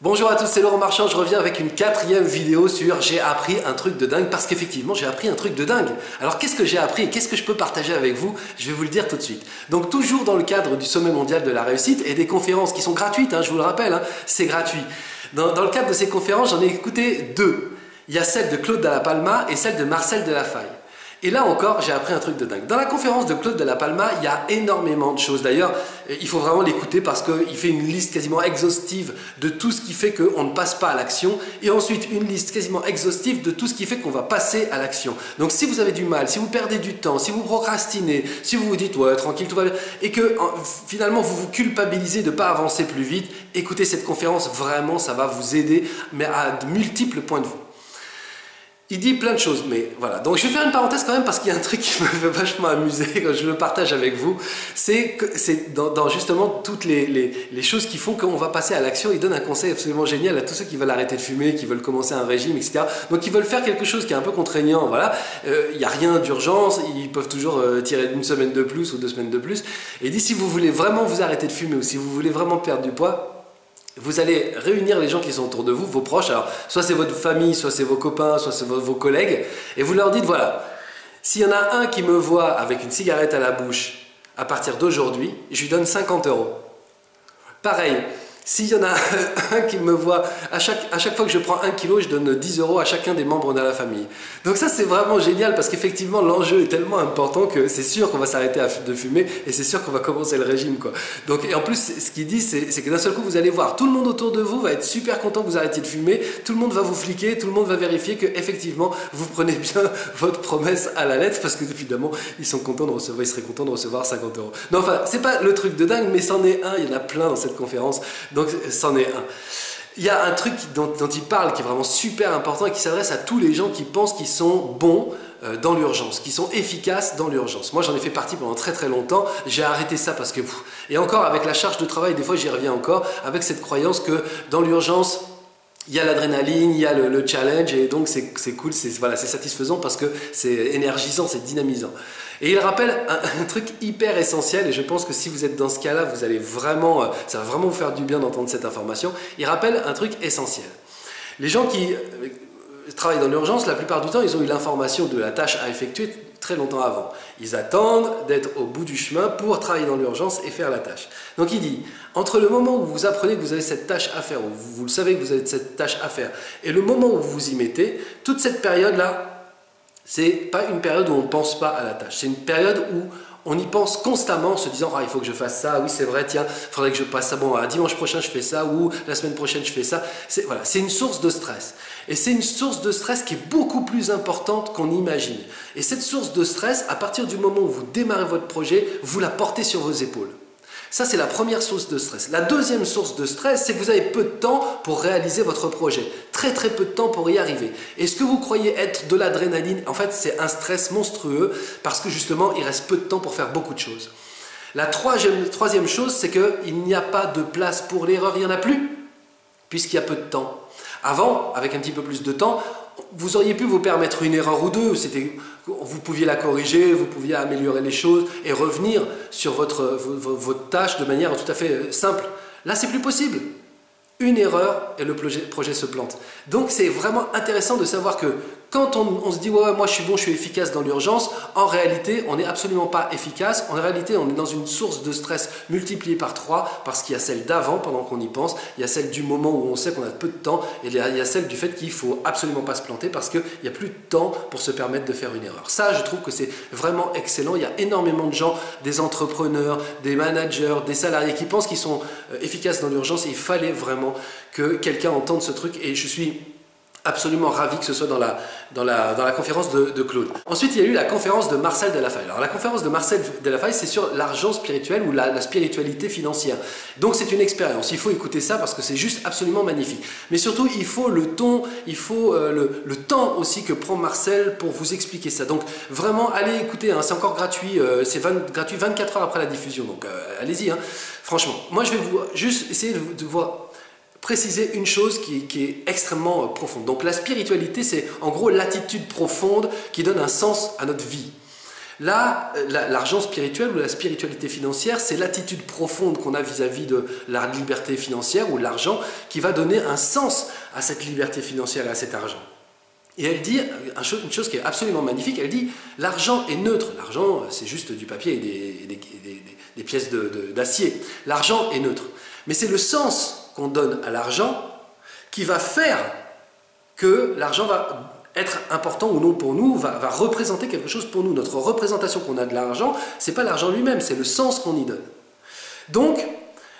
Bonjour à tous, c'est Laurent Marchand, je reviens avec une 4e vidéo sur j'ai appris un truc de dingue, parce qu'effectivement j'ai appris un truc de dingue. Alors qu'est-ce que j'ai appris et qu'est-ce que je peux partager avec vous? Je vais vous le dire tout de suite. Donc toujours dans le cadre du sommet mondial de la réussite et des conférences qui sont gratuites, je vous le rappelle, c'est gratuit. Dans le cadre de ces conférences, j'en ai écouté 2. Il y a celle de Claude Dalla Palma et celle de Marcel Delafaye. Et là encore, j'ai appris un truc de dingue. Dans la conférence de Claude Dalla Palma, il y a énormément de choses. D'ailleurs, il faut vraiment l'écouter parce qu'il fait une liste quasiment exhaustive de tout ce qui fait qu'on ne passe pas à l'action. Et ensuite, une liste quasiment exhaustive de tout ce qui fait qu'on va passer à l'action. Donc si vous avez du mal, si vous perdez du temps, si vous procrastinez, si vous vous dites « ouais, tranquille, tout va bien », et que finalement vous vous culpabilisez de ne pas avancer plus vite, écoutez cette conférence, vraiment ça va vous aider, mais à de multiples points de vue. Il dit plein de choses, mais voilà. Donc je vais faire une parenthèse quand même parce qu'il y a un truc qui me fait vachement amuser quand je le partage avec vous. C'est dans justement toutes les choses qui font qu'on va passer à l'action. Il donne un conseil absolument génial à tous ceux qui veulent arrêter de fumer, qui veulent commencer un régime, etc. Donc qui veulent faire quelque chose qui est un peu contraignant. Voilà. Il n'y a rien d'urgence, ils peuvent toujours tirer une semaine de plus ou 2 semaines de plus. Et il dit si vous voulez vraiment vous arrêter de fumer ou si vous voulez vraiment perdre du poids, vous allez réunir les gens qui sont autour de vous, vos proches, alors soit c'est votre famille, soit c'est vos copains, soit c'est vos collègues, et vous leur dites voilà, s'il y en a un qui me voit avec une cigarette à la bouche à partir d'aujourd'hui, je lui donne 50 €. Pareil, s'il y en a un qui me voit, à chaque fois que je prends 1 kilo, je donne 10 € à chacun des membres de la famille. Donc ça c'est vraiment génial parce qu'effectivement l'enjeu est tellement important que c'est sûr qu'on va s'arrêter de fumer et c'est sûr qu'on va commencer le régime, quoi. Donc, et en plus ce qu'il dit c'est que d'un seul coup vous allez voir, tout le monde autour de vous va être super content que vous arrêtiez de fumer, tout le monde va vous fliquer, tout le monde va vérifier que effectivement vous prenez bien votre promesse à la lettre parce que évidemment ils seraient contents de recevoir 50 €. Non enfin c'est pas le truc de dingue mais c'en est un, il y en a plein dans cette conférence. Donc, c'en est un. Il y a un truc dont il parle qui est vraiment super important et qui s'adresse à tous les gens qui pensent qu'ils sont bons dans l'urgence, qui sont efficaces dans l'urgence. Moi, j'en ai fait partie pendant très très longtemps. J'ai arrêté ça parce que... Et encore, avec la charge de travail, des fois, j'y reviens encore, avec cette croyance que dans l'urgence, il y a l'adrénaline, il y a le challenge et donc c'est cool, voilà, c'est satisfaisant parce que c'est énergisant, c'est dynamisant. Et il rappelle un truc hyper essentiel et je pense que si vous êtes dans ce cas-là, vous allez vraiment, ça va vraiment vous faire du bien d'entendre cette information. Il rappelle un truc essentiel. Les gens qui travaillent dans l'urgence, la plupart du temps, ils ont eu l'information de la tâche à effectuer très longtemps avant. Ils attendent d'être au bout du chemin pour travailler dans l'urgence et faire la tâche. Donc il dit, entre le moment où vous apprenez que vous avez cette tâche à faire, où vous le savez que vous avez cette tâche à faire, et le moment où vous vous y mettez, toute cette période-là, c'est pas une période où on ne pense pas à la tâche. C'est une période où on y pense constamment en se disant « Ah, il faut que je fasse ça, oui c'est vrai, tiens, il faudrait que je passe ça, bon, dimanche prochain je fais ça, ou la semaine prochaine je fais ça. » Voilà, c'est une source de stress. Et c'est une source de stress qui est beaucoup plus importante qu'on imagine. Et cette source de stress, à partir du moment où vous démarrez votre projet, vous la portez sur vos épaules. Ça, c'est la première source de stress. La deuxième source de stress, c'est que vous avez peu de temps pour réaliser votre projet. Très très peu de temps pour y arriver. Et ce que vous croyez être de l'adrénaline, en fait, c'est un stress monstrueux parce que justement, il reste peu de temps pour faire beaucoup de choses. La troisième chose, c'est qu'il n'y a pas de place pour l'erreur, il n'y en a plus, puisqu'il y a peu de temps. Avant, avec un petit peu plus de temps, vous auriez pu vous permettre une erreur ou deux, vous pouviez la corriger, vous pouviez améliorer les choses et revenir sur votre tâche de manière tout à fait simple. Là, c'est plus possible. Une erreur et le projet se plante. Donc, c'est vraiment intéressant de savoir que quand on se dit « ouais, moi je suis bon, je suis efficace dans l'urgence », en réalité, on n'est absolument pas efficace. En réalité, on est dans une source de stress multipliée par 3 parce qu'il y a celle d'avant, pendant qu'on y pense, il y a celle du moment où on sait qu'on a peu de temps et il y a celle du fait qu'il ne faut absolument pas se planter parce qu'il n'y a plus de temps pour se permettre de faire une erreur. Ça, je trouve que c'est vraiment excellent. Il y a énormément de gens, des entrepreneurs, des managers, des salariés qui pensent qu'ils sont efficaces dans l'urgence et il fallait vraiment que quelqu'un entende ce truc et je suis absolument ravi que ce soit dans la conférence de Claude. Ensuite, il y a eu la conférence de Marcel Delafaye. Alors, la conférence de Marcel Delafaye, c'est sur l'argent spirituel ou la spiritualité financière. Donc, c'est une expérience. Il faut écouter ça parce que c'est juste absolument magnifique. Mais surtout, il faut le ton, il faut le temps aussi que prend Marcel pour vous expliquer ça. Donc, vraiment, allez écouter. C'est encore gratuit. C'est gratuit 24 heures après la diffusion. Donc, allez-y. Franchement, moi, je vais juste essayer de voir préciser une chose qui est extrêmement profonde. Donc la spiritualité, c'est en gros l'attitude profonde qui donne un sens à notre vie. Là, l'argent spirituel ou la spiritualité financière, c'est l'attitude profonde qu'on a vis-à-vis de la liberté financière ou de l'argent qui va donner un sens à cette liberté financière et à cet argent. Et elle dit une chose qui est absolument magnifique, elle dit l'argent est neutre. L'argent, c'est juste du papier et des pièces d'acier. L'argent est neutre. Mais c'est le sens qu'on donne à l'argent qui va faire que l'argent va être important ou non pour nous, va représenter quelque chose pour nous. Notre représentation qu'on a de l'argent, ce n'est pas l'argent lui-même, c'est le sens qu'on y donne. Donc,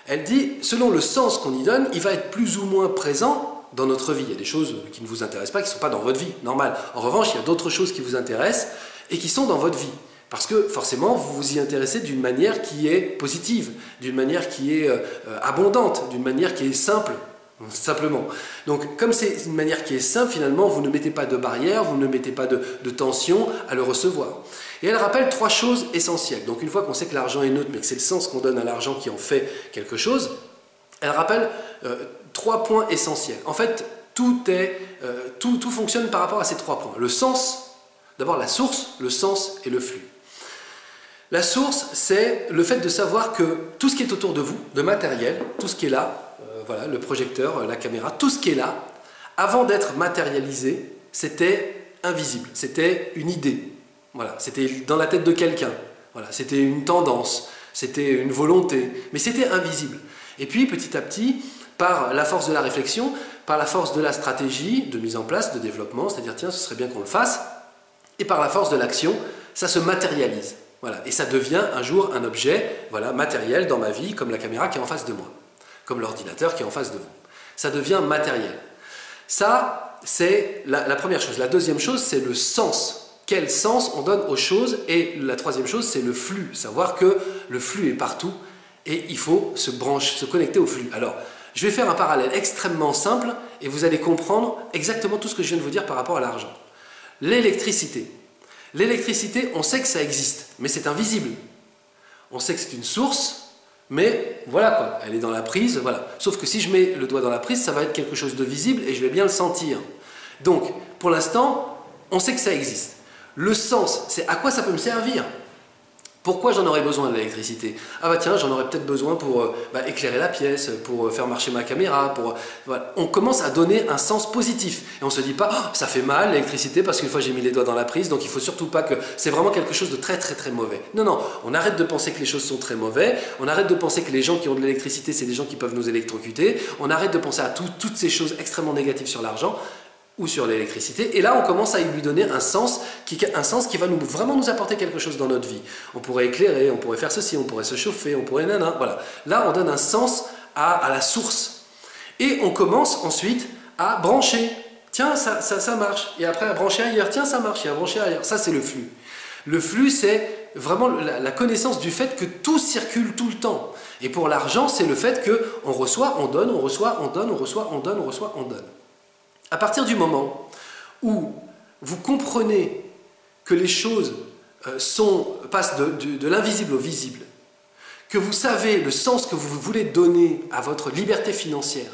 elle dit, selon le sens qu'on y donne, il va être plus ou moins présent dans notre vie. Il y a des choses qui ne vous intéressent pas, qui ne sont pas dans votre vie, normal. En revanche, il y a d'autres choses qui vous intéressent et qui sont dans votre vie. Parce que forcément, vous vous y intéressez d'une manière qui est positive, d'une manière qui est abondante, d'une manière qui est simple. Simplement. Donc, comme c'est une manière qui est simple, finalement, vous ne mettez pas de barrière, vous ne mettez pas de tension à le recevoir. Et elle rappelle 3 choses essentielles. Donc, une fois qu'on sait que l'argent est neutre, mais que c'est le sens qu'on donne à l'argent qui en fait quelque chose, elle rappelle 3 points essentiels. En fait, tout fonctionne par rapport à ces 3 points. Le sens, d'abord la source, le sens et le flux. La source, c'est le fait de savoir que tout ce qui est autour de vous, de matériel, tout ce qui est là, voilà, le projecteur, la caméra, tout ce qui est là, avant d'être matérialisé, c'était invisible, c'était une idée, voilà, c'était dans la tête de quelqu'un, voilà, c'était une tendance, c'était une volonté, mais c'était invisible. Et puis petit à petit, par la force de la réflexion, par la force de la stratégie, de mise en place, de développement, c'est-à-dire tiens, ce serait bien qu'on le fasse, et par la force de l'action, ça se matérialise. Voilà, et ça devient un jour un objet voilà, matériel dans ma vie, comme la caméra qui est en face de moi, comme l'ordinateur qui est en face de vous. Ça devient matériel. Ça, c'est la première chose. La deuxième chose, c'est le sens. Quel sens on donne aux choses? Et la troisième chose, c'est le flux. Savoir que le flux est partout et il faut se connecter au flux. Alors, je vais faire un parallèle extrêmement simple et vous allez comprendre exactement tout ce que je viens de vous dire par rapport à l'argent. L'électricité. L'électricité, on sait que ça existe, mais c'est invisible. On sait que c'est une source, mais voilà quoi, elle est dans la prise, voilà. Sauf que si je mets le doigt dans la prise, ça va être quelque chose de visible et je vais bien le sentir. Donc, pour l'instant, on sait que ça existe. Le sens, c'est à quoi ça peut me servir? Pourquoi j'en aurais besoin de l'électricité? Ah bah tiens, j'en aurais peut-être besoin pour éclairer la pièce, pour faire marcher ma caméra, voilà. On commence à donner un sens positif. Et on ne se dit pas, oh, ça fait mal l'électricité parce qu'une fois j'ai mis les doigts dans la prise, donc il ne faut surtout pas que... C'est vraiment quelque chose de très très très mauvais. Non, non, on arrête de penser que les choses sont très mauvaises, on arrête de penser que les gens qui ont de l'électricité, c'est des gens qui peuvent nous électrocuter, on arrête de penser à toutes ces choses extrêmement négatives sur l'argent, ou sur l'électricité, et là on commence à lui donner un sens qui va vraiment nous apporter quelque chose dans notre vie. On pourrait éclairer, on pourrait faire ceci, on pourrait se chauffer, on pourrait nana, voilà. Là on donne un sens à la source. Et on commence ensuite à brancher. Tiens, ça marche. Et après à brancher ailleurs. Tiens, ça marche. Et à brancher ailleurs. Ça c'est le flux. Le flux c'est vraiment la connaissance du fait que tout circule tout le temps. Et pour l'argent c'est le fait qu'on reçoit, on donne, on reçoit, on donne, on reçoit, on donne, on reçoit, on donne. À partir du moment où vous comprenez que les choses passent de l'invisible au visible, que vous savez le sens que vous voulez donner à votre liberté financière,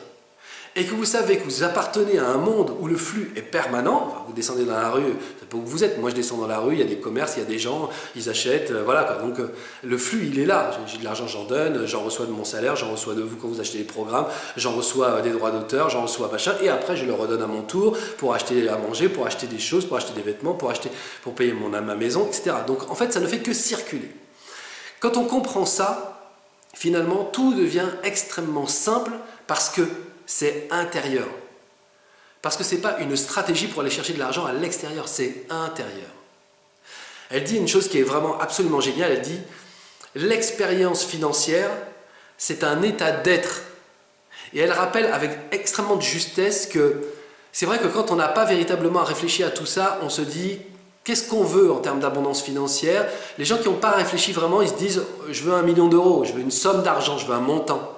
et que vous savez que vous appartenez à un monde où le flux est permanent, enfin, vous descendez dans la rue, c'est pas où vous êtes, moi je descends dans la rue, il y a des commerces, il y a des gens, ils achètent, voilà quoi. Donc le flux il est là, j'ai de l'argent, j'en donne, j'en reçois de mon salaire, j'en reçois de vous quand vous achetez des programmes, j'en reçois des droits d'auteur, j'en reçois machin, et après je le redonne à mon tour pour acheter à manger, pour acheter des choses, pour acheter des vêtements, pour payer ma maison, etc. Donc en fait ça ne fait que circuler. Quand on comprend ça, finalement tout devient extrêmement simple parce que c'est intérieur. Parce que ce n'est pas une stratégie pour aller chercher de l'argent à l'extérieur, c'est intérieur. Elle dit une chose qui est vraiment absolument géniale, elle dit « L'expérience financière, c'est un état d'être. » Et elle rappelle avec extrêmement de justesse que c'est vrai que quand on n'a pas véritablement réfléchi à tout ça, on se dit « Qu'est-ce qu'on veut en termes d'abondance financière ?» Les gens qui n'ont pas réfléchi vraiment, ils se disent « Je veux 1 million d'euros, je veux une somme d'argent, je veux un montant. »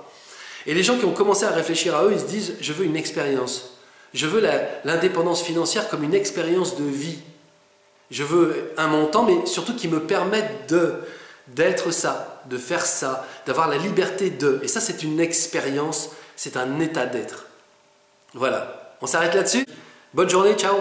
Et les gens qui ont commencé à réfléchir à eux, ils se disent « Je veux une expérience. Je veux l'indépendance financière comme une expérience de vie. Je veux un montant, mais surtout qui me permette d'être ça, de faire ça, d'avoir la liberté de... » Et ça, c'est une expérience, c'est un état d'être. Voilà. On s'arrête là-dessus. Bonne journée, ciao.